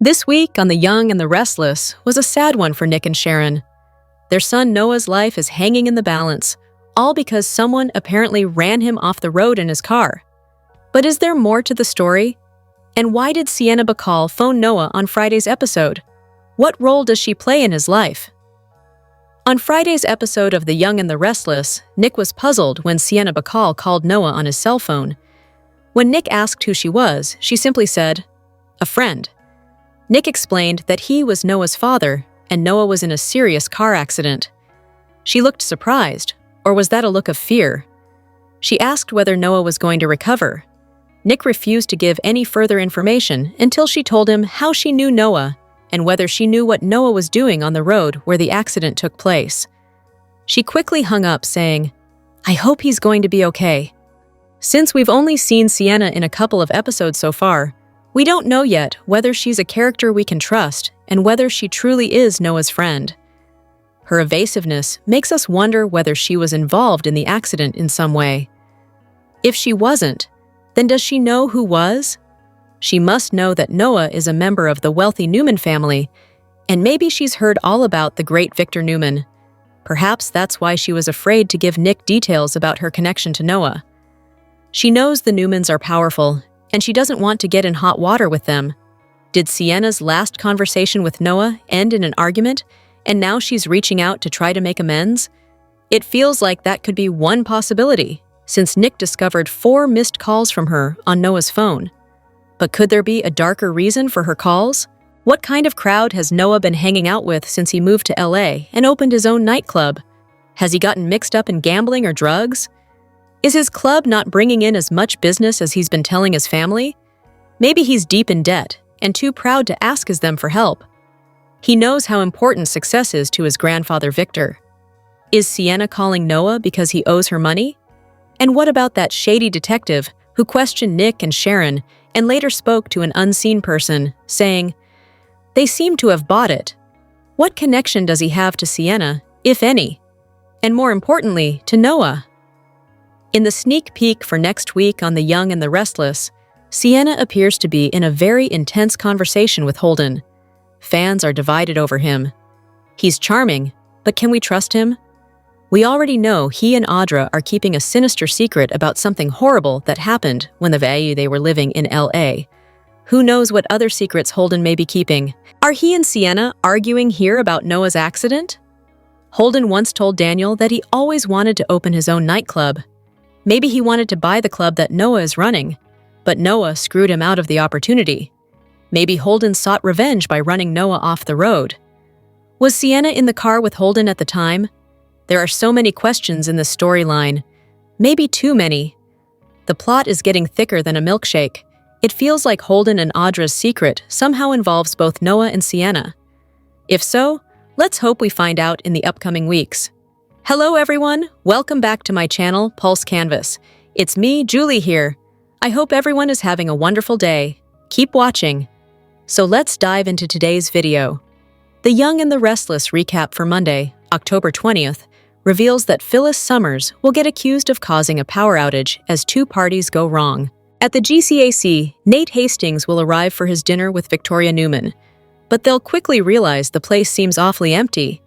This week on The Young and the Restless was a sad one for Nick and Sharon. Their son Noah's life is hanging in the balance, all because someone apparently ran him off the road in his car. But is there more to the story? And why did Sienna Bacall phone Noah on Friday's episode? What role does she play in his life? On Friday's episode of The Young and the Restless, Nick was puzzled when Sienna Bacall called Noah on his cell phone. When Nick asked who she was, she simply said, "A friend." Nick explained that he was Noah's father, and Noah was in a serious car accident. She looked surprised, or was that a look of fear? She asked whether Noah was going to recover. Nick refused to give any further information until she told him how she knew Noah and whether she knew what Noah was doing on the road where the accident took place. She quickly hung up, saying, "I hope he's going to be okay." Since we've only seen Sienna in a couple of episodes so far, we don't know yet whether she's a character we can trust and whether she truly is Noah's friend. Her evasiveness makes us wonder whether she was involved in the accident in some way. If she wasn't, then does she know who was? She must know that Noah is a member of the wealthy Newman family, and maybe she's heard all about the great Victor Newman. Perhaps that's why she was afraid to give Nick details about her connection to Noah. She knows the Newmans are powerful, and she doesn't want to get in hot water with them. Did Sienna's last conversation with Noah end in an argument, and now she's reaching out to try to make amends? It feels like that could be one possibility, since Nick discovered 4 missed calls from her on Noah's phone. But could there be a darker reason for her calls? What kind of crowd has Noah been hanging out with since he moved to LA and opened his own nightclub? Has he gotten mixed up in gambling or drugs? Is his club not bringing in as much business as he's been telling his family? Maybe he's deep in debt and too proud to ask them for help. He knows how important success is to his grandfather Victor. Is Sienna calling Noah because he owes her money? And what about that shady detective who questioned Nick and Sharon and later spoke to an unseen person, saying, "They seem to have bought it"? What connection does he have to Sienna, if any? And more importantly, to Noah? In the sneak peek for next week on The Young and the Restless, Sienna appears to be in a very intense conversation with Holden. Fans are divided over him. He's charming, but can we trust him? We already know he and Audra are keeping a sinister secret about something horrible that happened when they were living in LA. Who knows what other secrets Holden may be keeping? Are he and Sienna arguing here about Noah's accident? Holden once told Daniel that he always wanted to open his own nightclub. Maybe he wanted to buy the club that Noah is running, but Noah screwed him out of the opportunity. Maybe Holden sought revenge by running Noah off the road. Was Sienna in the car with Holden at the time? There are so many questions in this storyline. Maybe too many. The plot is getting thicker than a milkshake. It feels like Holden and Audra's secret somehow involves both Noah and Sienna. If so, let's hope we find out in the upcoming weeks. Hello everyone, welcome back to my channel, Pulse Canvas. It's me, Julie here. I hope everyone is having a wonderful day. Keep watching. So let's dive into today's video. The Young and the Restless recap for Monday, October 20th, reveals that Phyllis Summers will get accused of causing a power outage as 2 parties go wrong. At the GCAC, Nate Hastings will arrive for his dinner with Victoria Newman, but they'll quickly realize the place seems awfully empty.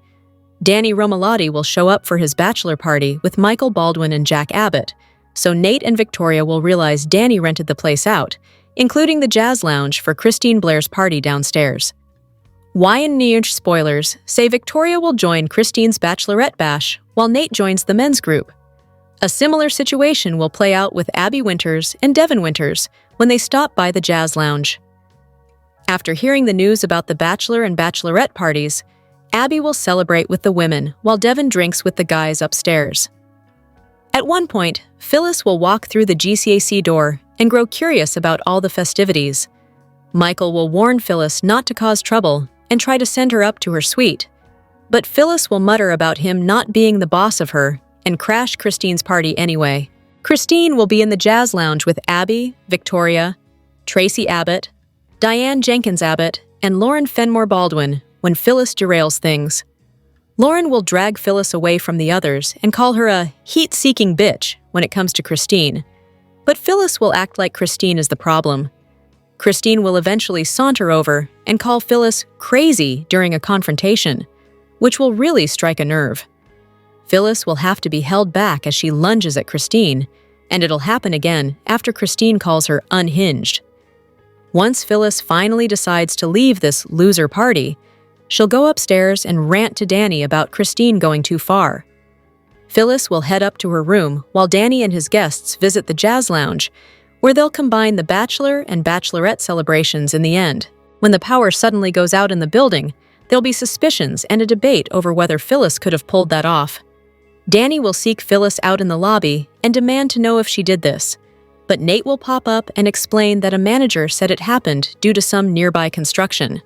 Danny Romalotti will show up for his bachelor party with Michael Baldwin and Jack Abbott, so Nate and Victoria will realize Danny rented the place out, including the jazz lounge for Christine Blair's party downstairs. YNH spoilers say Victoria will join Christine's bachelorette bash while Nate joins the men's group. A similar situation will play out with Abby Winters and Devin Winters when they stop by the jazz lounge. After hearing the news about the bachelor and bachelorette parties, Abby will celebrate with the women while Devin drinks with the guys upstairs. At one point, Phyllis will walk through the GCAC door and grow curious about all the festivities. Michael will warn Phyllis not to cause trouble and try to send her up to her suite. But Phyllis will mutter about him not being the boss of her and crash Christine's party anyway. Christine will be in the jazz lounge with Abby, Victoria, Tracy Abbott, Diane Jenkins Abbott, and Lauren Fenmore Baldwin when Phyllis derails things. Lauren will drag Phyllis away from the others and call her a heat-seeking bitch when it comes to Christine. But Phyllis will act like Christine is the problem. Christine will eventually saunter over and call Phyllis crazy during a confrontation, which will really strike a nerve. Phyllis will have to be held back as she lunges at Christine, and it'll happen again after Christine calls her unhinged. Once Phyllis finally decides to leave this loser party, she'll go upstairs and rant to Danny about Christine going too far. Phyllis will head up to her room while Danny and his guests visit the jazz lounge, where they'll combine the bachelor and bachelorette celebrations in the end. When the power suddenly goes out in the building, there'll be suspicions and a debate over whether Phyllis could have pulled that off. Danny will seek Phyllis out in the lobby and demand to know if she did this, but Nate will pop up and explain that a manager said it happened due to some nearby construction.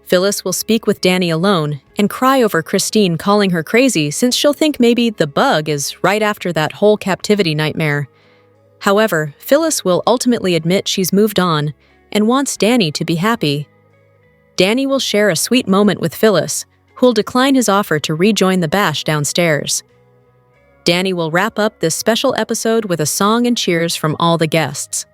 Phyllis will speak with Danny alone and cry over Christine calling her crazy since she'll think maybe the bug is right after that whole captivity nightmare. However, Phyllis will ultimately admit she's moved on and wants Danny to be happy. Danny will share a sweet moment with Phyllis, who'll decline his offer to rejoin the bash downstairs. Danny will wrap up this special episode with a song and cheers from all the guests.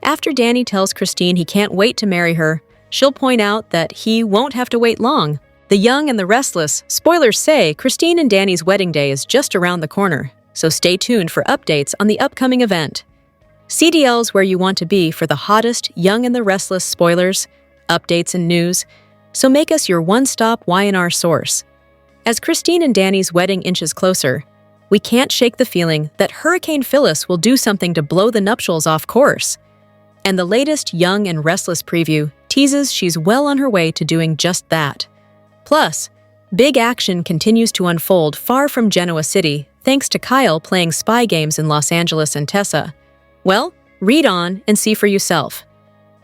After Danny tells Christine he can't wait to marry her, she'll point out that he won't have to wait long. The Young and the Restless, spoilers say Christine and Danny's wedding day is just around the corner, so stay tuned for updates on the upcoming event. CDL's where you want to be for the hottest Young and the Restless spoilers, updates, and news, so make us your one-stop Y&R source. As Christine and Danny's wedding inches closer, we can't shake the feeling that Hurricane Phyllis will do something to blow the nuptials off course. And the latest Young and Restless preview teases she's well on her way to doing just that. Plus, big action continues to unfold far from Genoa City thanks to Kyle playing spy games in Los Angeles and Tessa. Well, read on and see for yourself.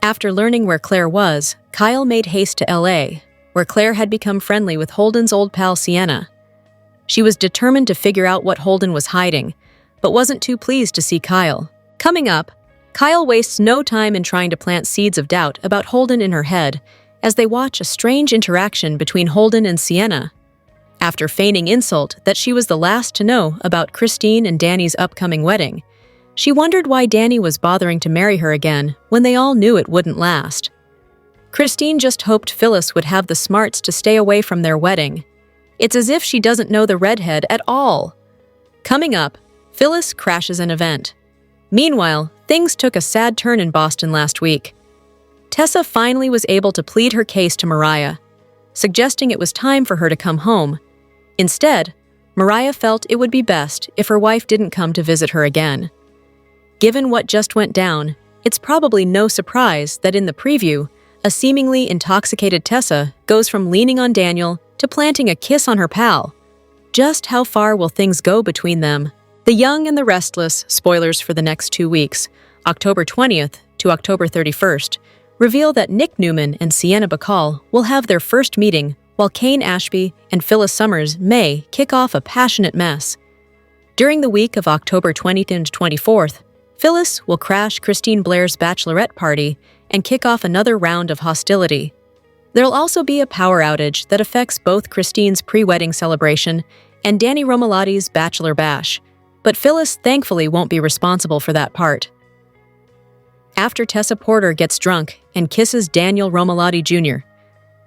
After learning where Claire was, Kyle made haste to LA, where Claire had become friendly with Holden's old pal Sienna. She was determined to figure out what Holden was hiding, but wasn't too pleased to see Kyle. Coming up, Kyle wastes no time in trying to plant seeds of doubt about Holden in her head as they watch a strange interaction between Holden and Sienna. After feigning insult that she was the last to know about Christine and Danny's upcoming wedding, she wondered why Danny was bothering to marry her again when they all knew it wouldn't last. Christine just hoped Phyllis would have the smarts to stay away from their wedding. It's as if she doesn't know the redhead at all. Coming up, Phyllis crashes an event. Meanwhile, things took a sad turn in Boston last week. Tessa finally was able to plead her case to Mariah, suggesting it was time for her to come home. Instead, Mariah felt it would be best if her wife didn't come to visit her again. Given what just went down, it's probably no surprise that in the preview, a seemingly intoxicated Tessa goes from leaning on Daniel to planting a kiss on her pal. Just how far will things go between them? The Young and the Restless, spoilers for the next 2 weeks, October 20th to October 31st, reveal that Nick Newman and Sienna Bacall will have their first meeting, while Kane Ashby and Phyllis Summers may kick off a passionate mess. During the week of October 20th and 24th, Phyllis will crash Christine Blair's bachelorette party and kick off another round of hostility. There'll also be a power outage that affects both Christine's pre-wedding celebration and Danny Romolotti's bachelor bash, but Phyllis thankfully won't be responsible for that part. After Tessa Porter gets drunk and kisses Daniel Romolotti Jr.,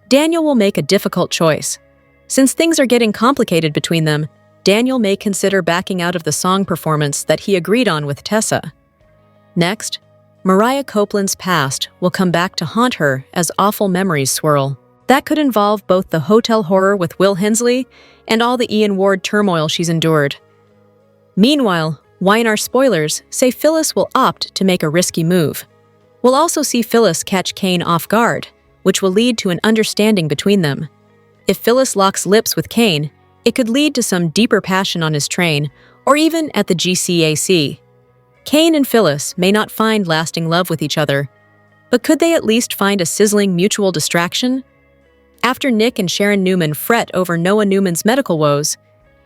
Daniel will make a difficult choice. Since things are getting complicated between them, Daniel may consider backing out of the song performance that he agreed on with Tessa. Next, Mariah Copeland's past will come back to haunt her as awful memories swirl. That could involve both the hotel horror with Will Hensley and all the Ian Ward turmoil she's endured. Meanwhile, Y&R spoilers say Phyllis will opt to make a risky move. We'll also see Phyllis catch Kane off guard, which will lead to an understanding between them. If Phyllis locks lips with Kane, it could lead to some deeper passion on his train, or even at the GCAC. Kane and Phyllis may not find lasting love with each other, but could they at least find a sizzling mutual distraction? After Nick and Sharon Newman fret over Noah Newman's medical woes,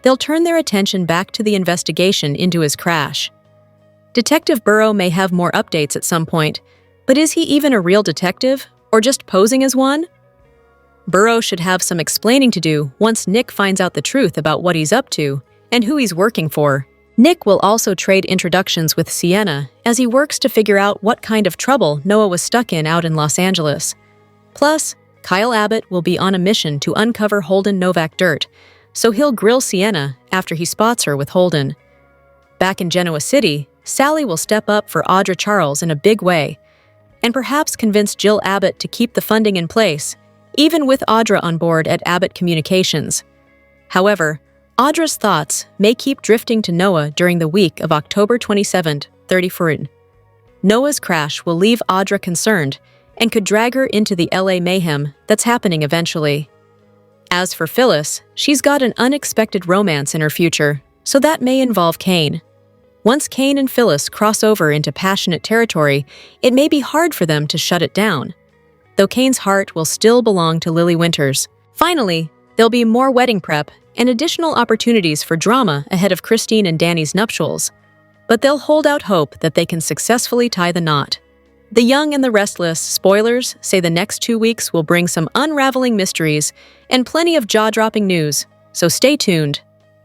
they'll turn their attention back to the investigation into his crash. Detective Burrow may have more updates at some point, but is he even a real detective, or just posing as one? Burrow should have some explaining to do once Nick finds out the truth about what he's up to and who he's working for. Nick will also trade introductions with Sienna as he works to figure out what kind of trouble Noah was stuck in out in Los Angeles. Plus, Kyle Abbott will be on a mission to uncover Holden Novak dirt, so he'll grill Sienna after he spots her with Holden. Back in Genoa City, Sally will step up for Audra Charles in a big way, and perhaps convince Jill Abbott to keep the funding in place, even with Audra on board at Abbott Communications. However, Audra's thoughts may keep drifting to Noah during the week of October 27th, 31st. Noah's crash will leave Audra concerned and could drag her into the LA mayhem that's happening eventually. As for Phyllis, she's got an unexpected romance in her future, so that may involve Kane. Once Kane and Phyllis cross over into passionate territory, it may be hard for them to shut it down, though Kane's heart will still belong to Lily Winters. Finally, there'll be more wedding prep and additional opportunities for drama ahead of Christine and Danny's nuptials, but they'll hold out hope that they can successfully tie the knot. The Young and the Restless spoilers say the next 2 weeks will bring some unraveling mysteries and plenty of jaw-dropping news, so stay tuned.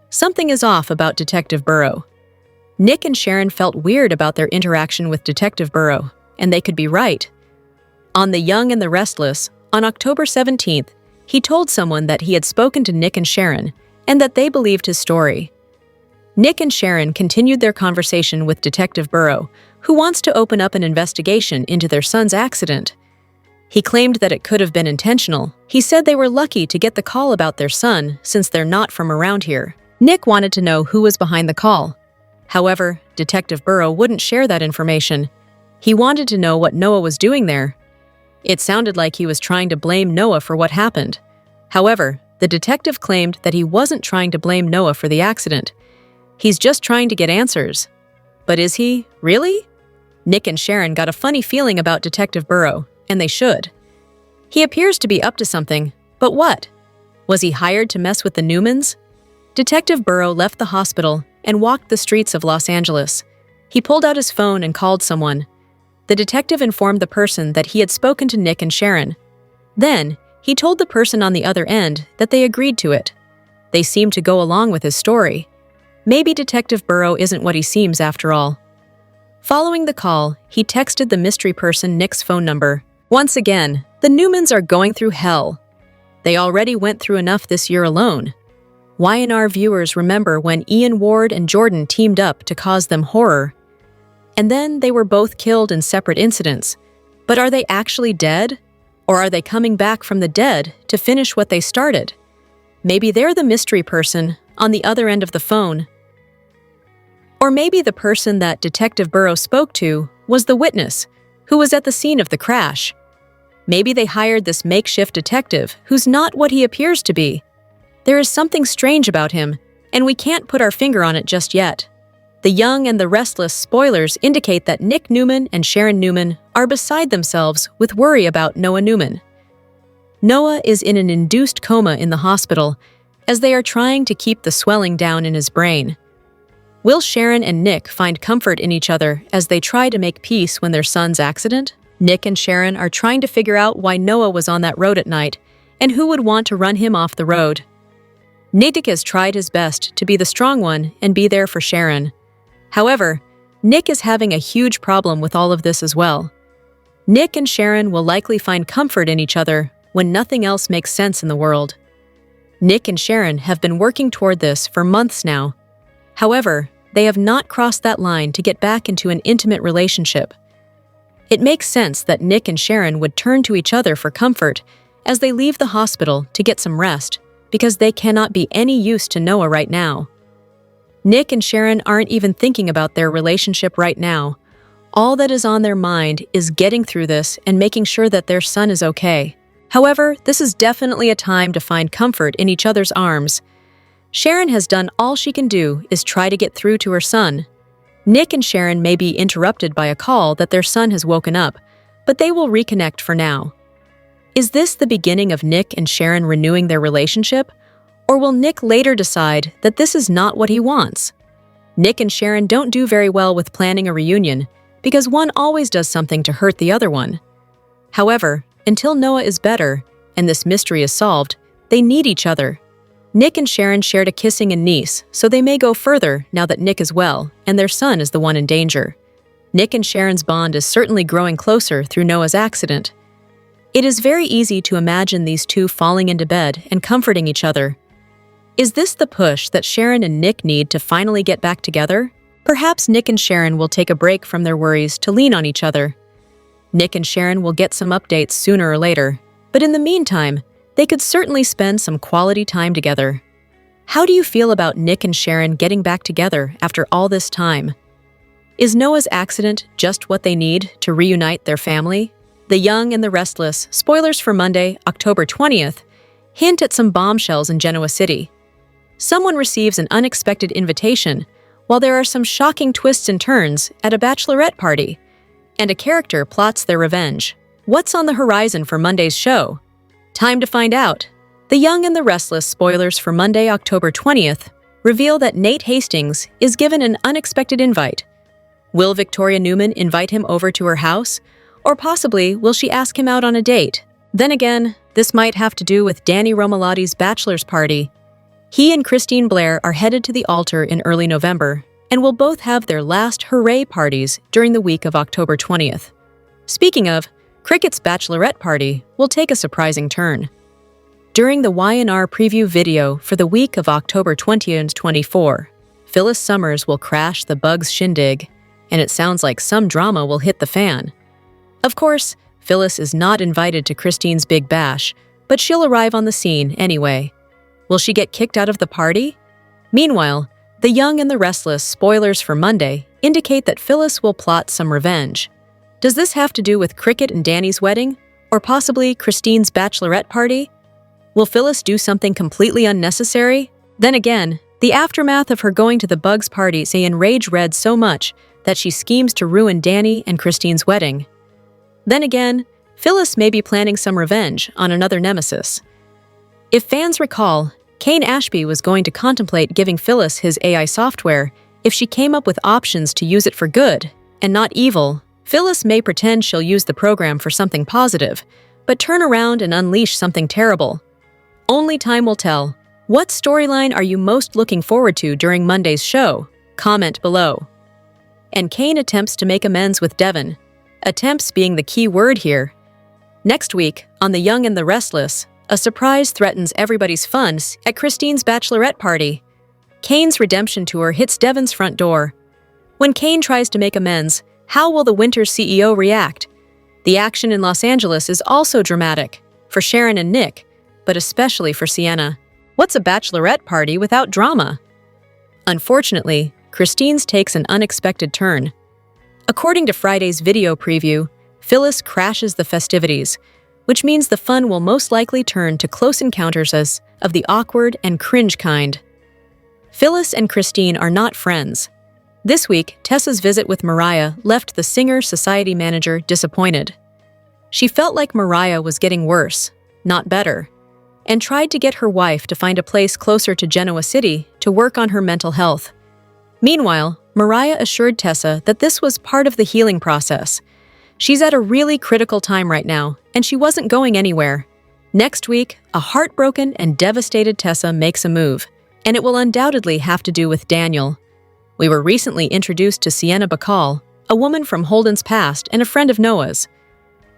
Something is off about Detective Burrow. Nick and Sharon felt weird about their interaction with Detective Burrow, and they could be right. On The Young and the Restless, on October 17th, he told someone that he had spoken to Nick and Sharon, and that they believed his story. Nick and Sharon continued their conversation with Detective Burrow, who wants to open up an investigation into their son's accident. He claimed that it could have been intentional. He said they were lucky to get the call about their son since they're not from around here. Nick wanted to know who was behind the call. However, Detective Burrow wouldn't share that information. He wanted to know what Noah was doing there. It sounded like he was trying to blame Noah for what happened. However, the detective claimed that he wasn't trying to blame Noah for the accident. He's just trying to get answers. But is he? Really? Nick and Sharon got a funny feeling about Detective Burrow, and they should. He appears to be up to something, but what? Was he hired to mess with the Newmans? Detective Burrow left the hospital and walked the streets of Los Angeles. He pulled out his phone and called someone. The detective informed the person that he had spoken to Nick and Sharon. Then, he told the person on the other end that they agreed to it. They seemed to go along with his story. Maybe Detective Burrow isn't what he seems after all. Following the call, he texted the mystery person Nick's phone number. Once again, the Newmans are going through hell. They already went through enough this year alone. Y&R viewers remember when Ian Ward and Jordan teamed up to cause them horror. And then they were both killed in separate incidents. But are they actually dead? Or are they coming back from the dead to finish what they started? Maybe they're the mystery person on the other end of the phone. Or maybe the person that Detective Burrow spoke to was the witness, who was at the scene of the crash. Maybe they hired this makeshift detective who's not what he appears to be. There is something strange about him, and we can't put our finger on it just yet. The Young and the Restless spoilers indicate that Nick Newman and Sharon Newman are beside themselves with worry about Noah Newman. Noah is in an induced coma in the hospital as they are trying to keep the swelling down in his brain. Will Sharon and Nick find comfort in each other as they try to make peace when their son's accident? Nick and Sharon are trying to figure out why Noah was on that road at night and who would want to run him off the road. Nick has tried his best to be the strong one and be there for Sharon. However, Nick is having a huge problem with all of this as well. Nick and Sharon will likely find comfort in each other when nothing else makes sense in the world. Nick and Sharon have been working toward this for months now. However, they have not crossed that line to get back into an intimate relationship. It makes sense that Nick and Sharon would turn to each other for comfort as they leave the hospital to get some rest, because they cannot be any use to Noah right now. Nick and Sharon aren't even thinking about their relationship right now. All that is on their mind is getting through this and making sure that their son is okay. However, this is definitely a time to find comfort in each other's arms. Sharon has done all she can do is try to get through to her son. Nick and Sharon may be interrupted by a call that their son has woken up, but they will reconnect for now. Is this the beginning of Nick and Sharon renewing their relationship? Or will Nick later decide that this is not what he wants? Nick and Sharon don't do very well with planning a reunion because one always does something to hurt the other one. However, until Noah is better and this mystery is solved, they need each other. Nick and Sharon shared a kissing and niece, so they may go further now that Nick is well and their son is the one in danger. Nick and Sharon's bond is certainly growing closer through Noah's accident. It is very easy to imagine these two falling into bed and comforting each other. Is this the push that Sharon and Nick need to finally get back together? Perhaps Nick and Sharon will take a break from their worries to lean on each other. Nick and Sharon will get some updates sooner or later, but in the meantime, they could certainly spend some quality time together. How do you feel about Nick and Sharon getting back together after all this time? Is Noah's accident just what they need to reunite their family? The Young and the Restless, spoilers for Monday, October 20th, hint at some bombshells in Genoa City. Someone receives an unexpected invitation, while there are some shocking twists and turns at a bachelorette party, and a character plots their revenge. What's on the horizon for Monday's show? Time to find out. The Young and the Restless, spoilers for Monday, October 20th, reveal that Nate Hastings is given an unexpected invite. Will Victoria Newman invite him over to her house? Or possibly, will she ask him out on a date? Then again, this might have to do with Danny Romalotti's bachelor's party. He and Christine Blair are headed to the altar in early November, and will both have their last hooray parties during the week of October 20th. Speaking of, Cricket's bachelorette party will take a surprising turn. During the Y&R preview video for the week of October 20 and 24, Phyllis Summers will crash the Bugs shindig, and it sounds like some drama will hit the fan. Of course, Phyllis is not invited to Christine's big bash, but she'll arrive on the scene anyway. Will she get kicked out of the party? Meanwhile, The Young and the Restless, spoilers for Monday, indicate that Phyllis will plot some revenge. Does this have to do with Cricket and Danny's wedding? Or possibly Christine's bachelorette party? Will Phyllis do something completely unnecessary? Then again, the aftermath of her going to the Bugs party say enrage Red so much that she schemes to ruin Danny and Christine's wedding. Then again, Phyllis may be planning some revenge on another nemesis. If fans recall, Kane Ashby was going to contemplate giving Phyllis his AI software if she came up with options to use it for good and not evil. Phyllis may pretend she'll use the program for something positive, but turn around and unleash something terrible. Only time will tell. What storyline are you most looking forward to during Monday's show? Comment below. And Kane attempts to make amends with Devon. Attempts being the key word here. Next week, on The Young and the Restless, a surprise threatens everybody's fun at Christine's bachelorette party. Kane's redemption tour hits Devon's front door. When Kane tries to make amends, how will the Winter's CEO react? The action in Los Angeles is also dramatic, for Sharon and Nick, but especially for Sienna. What's a bachelorette party without drama? Unfortunately, Christine's takes an unexpected turn. According to Friday's video preview, Phyllis crashes the festivities, which means the fun will most likely turn to close encounters of the awkward and cringe kind. Phyllis and Christine are not friends. This week, Tessa's visit with Mariah left the singer-society manager disappointed. She felt like Mariah was getting worse, not better, and tried to get her wife to find a place closer to Genoa City to work on her mental health. Meanwhile, Mariah assured Tessa that this was part of the healing process. She's at a really critical time right now, and she wasn't going anywhere. Next week, a heartbroken and devastated Tessa makes a move, and it will undoubtedly have to do with Daniel. We were recently introduced to Sienna Bacall, a woman from Holden's past and a friend of Noah's.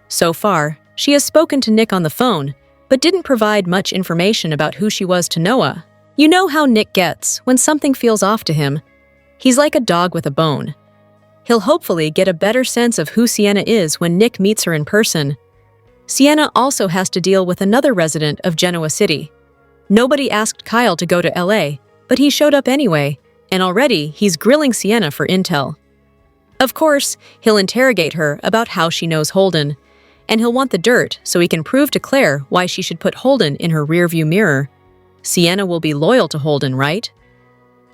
So far, she has spoken to Nick on the phone, but didn't provide much information about who she was to Noah. You know how Nick gets when something feels off to him. He's like a dog with a bone. He'll hopefully get a better sense of who Sienna is when Nick meets her in person. Sienna also has to deal with another resident of Genoa City. Nobody asked Kyle to go to LA, but he showed up anyway, and already he's grilling Sienna for intel. Of course, he'll interrogate her about how she knows Holden, and he'll want the dirt so he can prove to Claire why she should put Holden in her rearview mirror. Sienna will be loyal to Holden, right?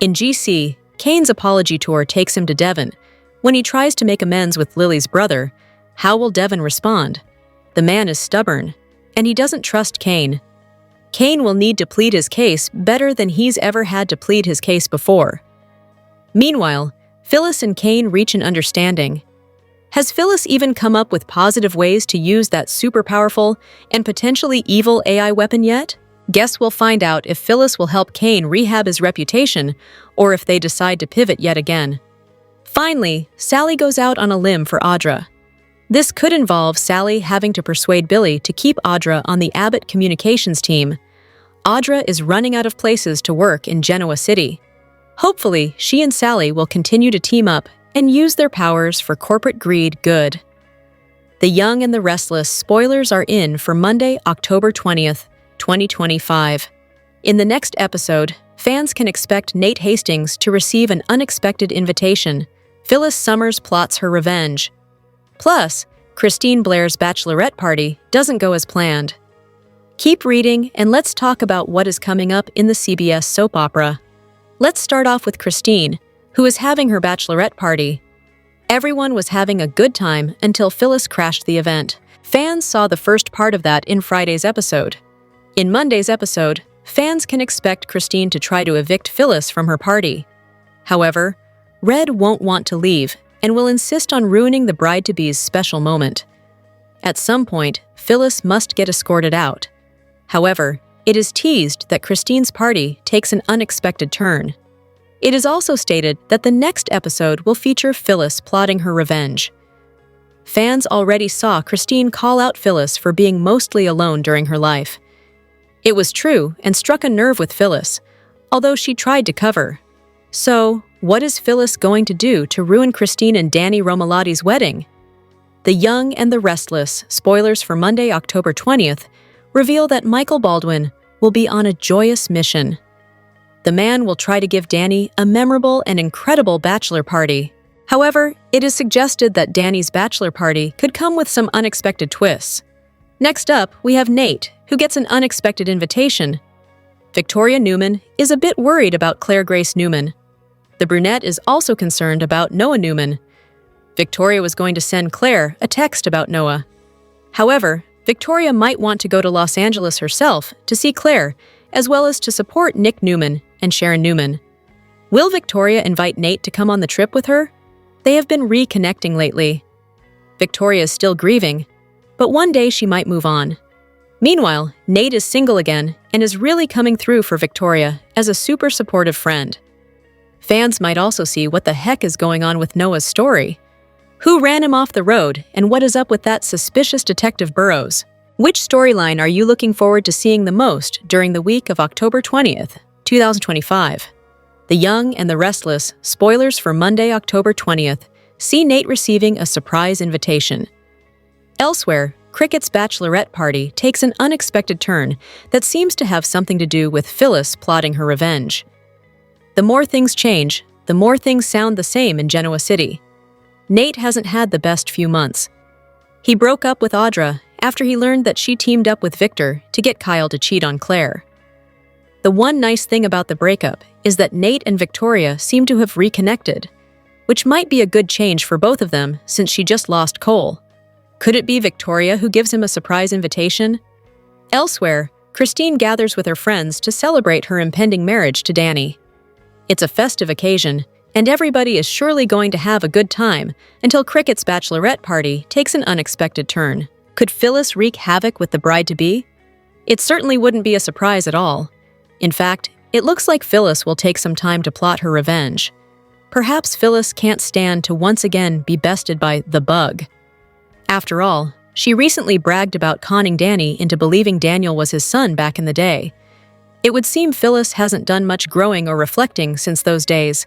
In GC, Kane's apology tour takes him to Devon. When he tries to make amends with Lily's brother, how will Devon respond? The man is stubborn, and he doesn't trust Kane. Kane will need to plead his case better than he's ever had to plead his case before. Meanwhile, Phyllis and Kane reach an understanding. Has Phyllis even come up with positive ways to use that super powerful and potentially evil AI weapon yet? Guess we'll find out if Phyllis will help Kane rehab his reputation or if they decide to pivot yet again. Finally, Sally goes out on a limb for Audra. This could involve Sally having to persuade Billy to keep Audra on the Abbott communications team. Audra is running out of places to work in Genoa City. Hopefully, she and Sally will continue to team up and use their powers for corporate greed good. The Young and the Restless spoilers are in for Monday, October 20th, 2025. In the next episode, fans can expect Nate Hastings to receive an unexpected invitation. Phyllis Summers plots her revenge. Plus, Christine Blair's bachelorette party doesn't go as planned. Keep reading and let's talk about what is coming up in the CBS soap opera. Let's start off with Christine, who is having her bachelorette party. Everyone was having a good time until Phyllis crashed the event. Fans saw the first part of that in Friday's episode. In Monday's episode, fans can expect Christine to try to evict Phyllis from her party. However, Red won't want to leave and will insist on ruining the bride-to-be's special moment. At some point, Phyllis must get escorted out. However, it is teased that Christine's party takes an unexpected turn. It is also stated that the next episode will feature Phyllis plotting her revenge. Fans already saw Christine call out Phyllis for being mostly alone during her life. It was true and struck a nerve with Phyllis, although she tried to cover. So, what is Phyllis going to do to ruin Christine and Danny Romalotti's wedding? The Young and the Restless spoilers for Monday, October 20th, reveal that Michael Baldwin will be on a joyous mission. The man will try to give Danny a memorable and incredible bachelor party. However, it is suggested that Danny's bachelor party could come with some unexpected twists. Next up, we have Nate, who gets an unexpected invitation. Victoria Newman is a bit worried about Claire Grace Newman. The brunette is also concerned about Noah Newman. Victoria was going to send Claire a text about Noah. However, Victoria might want to go to Los Angeles herself to see Claire, as well as to support Nick Newman and Sharon Newman. Will Victoria invite Nate to come on the trip with her? They have been reconnecting lately. Victoria is still grieving, but one day she might move on. Meanwhile, Nate is single again and is really coming through for Victoria as a super supportive friend. Fans might also see what the heck is going on with Noah's story. Who ran him off the road, and what is up with that suspicious Detective Burrows? Which storyline are you looking forward to seeing the most during the week of October 20th, 2025? The Young and the Restless spoilers for Monday, October 20th, see Nate receiving a surprise invitation. Elsewhere, Cricket's bachelorette party takes an unexpected turn that seems to have something to do with Phyllis plotting her revenge. The more things change, the more things sound the same in Genoa City. Nate hasn't had the best few months. He broke up with Audra after he learned that she teamed up with Victor to get Kyle to cheat on Claire. The one nice thing about the breakup is that Nate and Victoria seem to have reconnected, which might be a good change for both of them since she just lost Cole. Could it be Victoria who gives him a surprise invitation? Elsewhere, Christine gathers with her friends to celebrate her impending marriage to Danny. It's a festive occasion, and everybody is surely going to have a good time until Cricket's bachelorette party takes an unexpected turn. Could Phyllis wreak havoc with the bride-to-be? It certainly wouldn't be a surprise at all. In fact, it looks like Phyllis will take some time to plot her revenge. Perhaps Phyllis can't stand to once again be bested by the bug. After all, she recently bragged about conning Danny into believing Daniel was his son back in the day. It would seem Phyllis hasn't done much growing or reflecting since those days.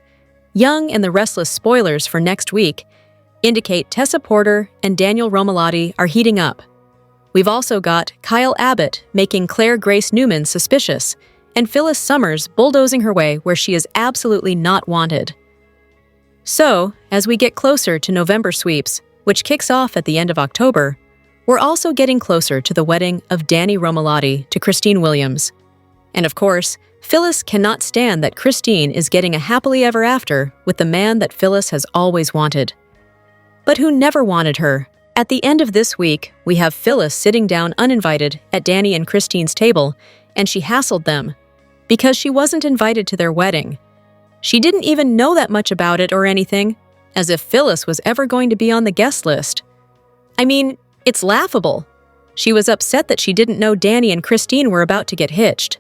Young and the Restless spoilers for next week indicate Tessa Porter and Daniel Romalotti are heating up. We've also got Kyle Abbott making Claire Grace Newman suspicious, and Phyllis Summers bulldozing her way where she is absolutely not wanted. So, as we get closer to November sweeps, which kicks off at the end of October, we're also getting closer to the wedding of Danny Romalotti to Christine Williams. And of course, Phyllis cannot stand that Christine is getting a happily ever after with the man that Phyllis has always wanted. But who never wanted her? At the end of this week, we have Phyllis sitting down uninvited at Danny and Christine's table, and she hassled them because she wasn't invited to their wedding. She didn't even know that much about it or anything, as if Phyllis was ever going to be on the guest list. I mean, it's laughable. She was upset that she didn't know Danny and Christine were about to get hitched.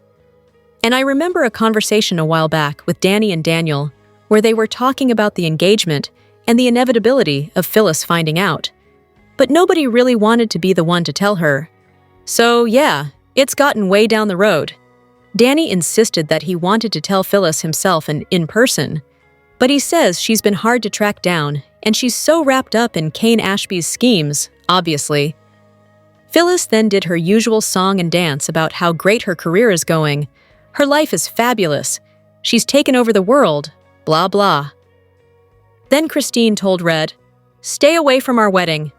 And I remember a conversation a while back with Danny and Daniel where they were talking about the engagement and the inevitability of Phyllis finding out. But nobody really wanted to be the one to tell her. So yeah, it's gotten way down the road. Danny insisted that he wanted to tell Phyllis himself and in person, but he says she's been hard to track down and she's so wrapped up in Kane Ashby's schemes, obviously. Phyllis then did her usual song and dance about how great her career is going. Her life is fabulous. She's taken over the world, blah blah. Then Christine told Red, "Stay away from our wedding."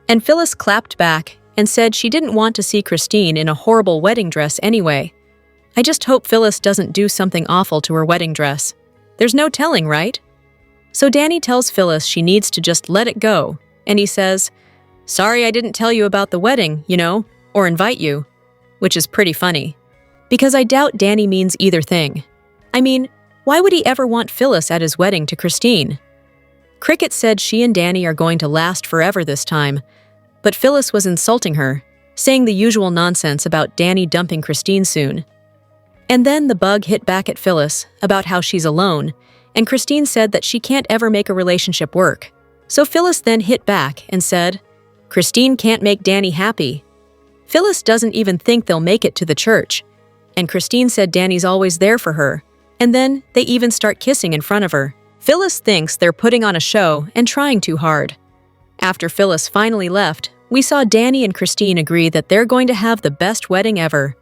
And Phyllis clapped back and said she didn't want to see Christine in a horrible wedding dress anyway. I just hope Phyllis doesn't do something awful to her wedding dress. There's no telling, right? So Danny tells Phyllis she needs to just let it go, and he says, "Sorry I didn't tell you about the wedding, or invite you," which is pretty funny. Because I doubt Danny means either thing. I mean, why would he ever want Phyllis at his wedding to Christine? Cricket said she and Danny are going to last forever this time, but Phyllis was insulting her, saying the usual nonsense about Danny dumping Christine soon. And then the bug hit back at Phyllis about how she's alone, and Christine said that she can't ever make a relationship work. So Phyllis then hit back and said, "Christine can't make Danny happy." Phyllis doesn't even think they'll make it to the church, and Christine said Danny's always there for her, and then they even start kissing in front of her. Phyllis thinks they're putting on a show and trying too hard. After Phyllis finally left, we saw Danny and Christine agree that they're going to have the best wedding ever.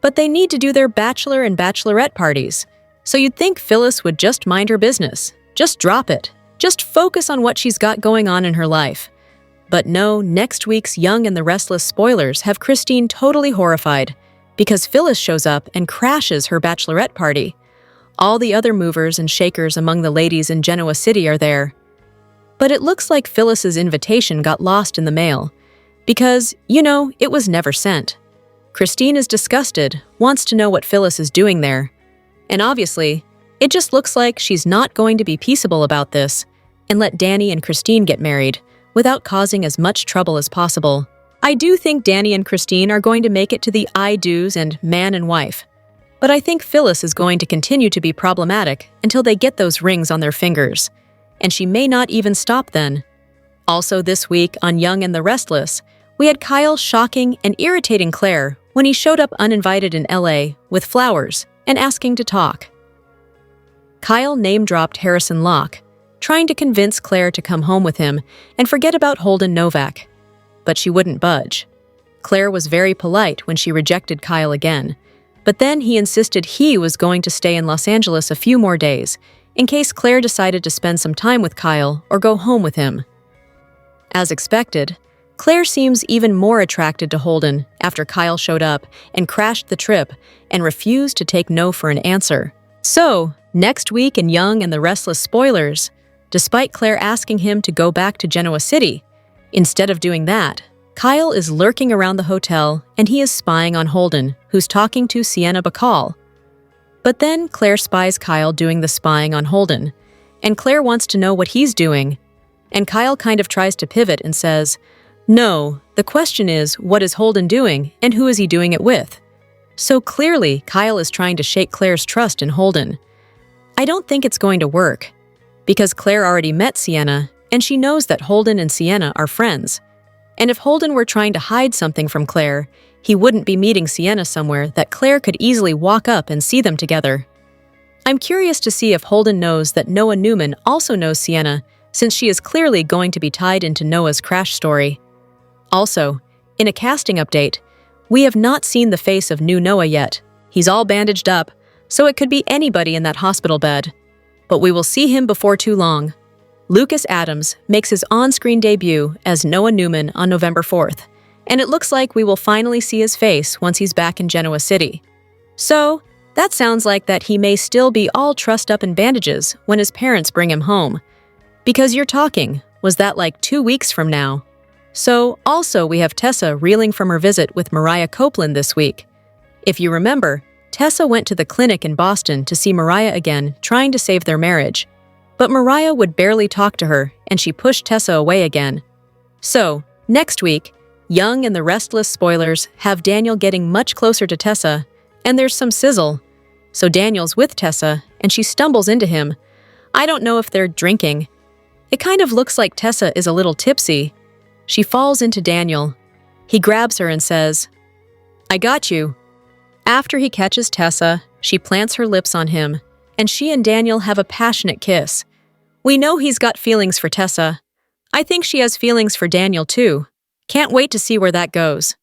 But they need to do their bachelor and bachelorette parties. So you'd think Phyllis would just mind her business. Just drop it. Just focus on what she's got going on in her life. But no, next week's Young and the Restless spoilers have Christine totally horrified because Phyllis shows up and crashes her bachelorette party. All the other movers and shakers among the ladies in Genoa City are there. But it looks like Phyllis's invitation got lost in the mail because, it was never sent. Christine is disgusted, wants to know what Phyllis is doing there. And obviously, it just looks like she's not going to be peaceable about this and let Danny and Christine get married without causing as much trouble as possible. I do think Danny and Christine are going to make it to the I do's and man and wife. But I think Phyllis is going to continue to be problematic until they get those rings on their fingers. And she may not even stop then. Also this week on Young and the Restless, we had Kyle shocking and irritating Claire when he showed up uninvited in LA with flowers and asking to talk. Kyle name-dropped Harrison Locke, trying to convince Claire to come home with him and forget about Holden Novak. But she wouldn't budge. Claire was very polite when she rejected Kyle again, but then he insisted he was going to stay in Los Angeles a few more days in case Claire decided to spend some time with Kyle or go home with him. As expected, Claire seems even more attracted to Holden after Kyle showed up and crashed the trip and refused to take no for an answer. So, next week in Young and the Restless spoilers, despite Claire asking him to go back to Genoa City, instead of doing that, Kyle is lurking around the hotel and he is spying on Holden, who's talking to Sienna Bacall. But then Claire spies Kyle doing the spying on Holden, and Claire wants to know what he's doing, and Kyle kind of tries to pivot and says, "No, the question is, what is Holden doing and who is he doing it with?" So clearly, Kyle is trying to shake Claire's trust in Holden. I don't think it's going to work, because Claire already met Sienna, and she knows that Holden and Sienna are friends. And if Holden were trying to hide something from Claire, he wouldn't be meeting Sienna somewhere that Claire could easily walk up and see them together. I'm curious to see if Holden knows that Noah Newman also knows Sienna, since she is clearly going to be tied into Noah's crash story. Also, in a casting update, we have not seen the face of new Noah yet. He's all bandaged up, so it could be anybody in that hospital bed. But we will see him before too long. Lucas Adams makes his on-screen debut as Noah Newman on November 4th, and it looks like we will finally see his face once he's back in Genoa City. So, that sounds like that he may still be all trussed up in bandages when his parents bring him home. Because you're talking, was that like 2 weeks from now? So, also we have Tessa reeling from her visit with Mariah Copeland this week. If you remember, Tessa went to the clinic in Boston to see Mariah again, trying to save their marriage. But Mariah would barely talk to her, and she pushed Tessa away again. So, next week, Young and the Restless spoilers have Daniel getting much closer to Tessa, and there's some sizzle. So Daniel's with Tessa, and she stumbles into him. I don't know if they're drinking. It kind of looks like Tessa is a little tipsy. She falls into Daniel. He grabs her and says, "I got you." After he catches Tessa, she plants her lips on him, and she and Daniel have a passionate kiss. We know he's got feelings for Tessa. I think she has feelings for Daniel too. Can't wait to see where that goes.